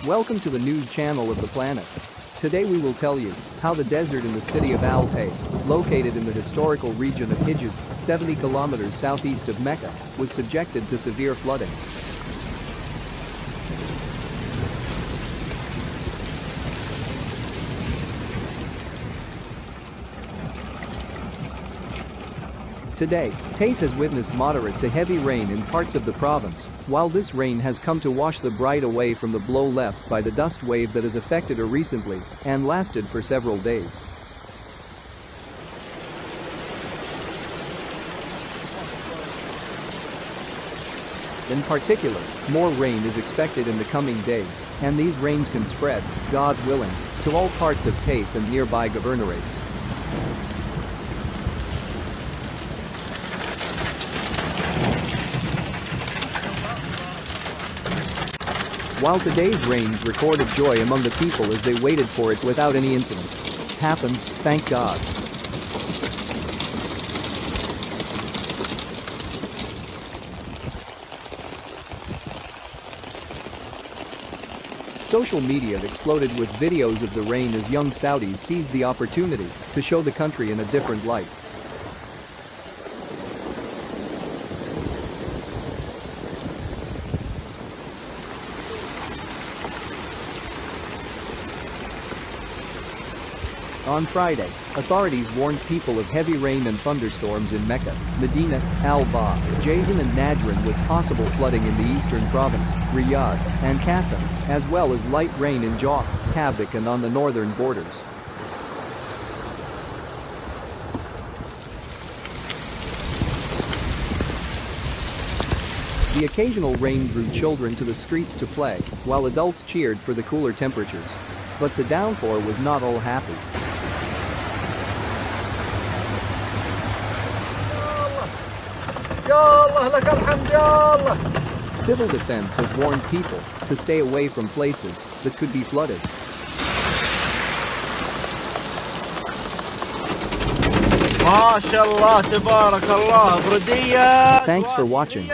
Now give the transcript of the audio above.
Welcome to the news channel of the planet. Today we will tell you how the desert in the city of taif, located in the historical region of Hijaz, 70 kilometers southeast of Mecca, was subjected to severe flooding. Today, Taif has witnessed moderate to heavy rain in parts of the province, while this rain has come to wash the bright away from the blow left by the dust wave that has affected her recently and lasted for several days. In particular, more rain is expected in the coming days, and these rains can spread, God willing, to all parts of Taif and nearby governorates. While today's rains recorded joy among the people as they waited for it without any incident. Happens, thank God. Social media exploded with videos of the rain as young Saudis seized the opportunity to show the country in a different light. On Friday, authorities warned people of heavy rain and thunderstorms in Mecca, Medina, Al-Ba, Jazan and Najran with possible flooding in the eastern province, Riyadh, and Qasim, as well as light rain in Jawf, Tabuk and on the northern borders. The occasional rain drew children to the streets to play, while adults cheered for the cooler temperatures. But the downpour was not all happy. Civil defense has warned people to stay away from places that could be flooded. Thanks for watching.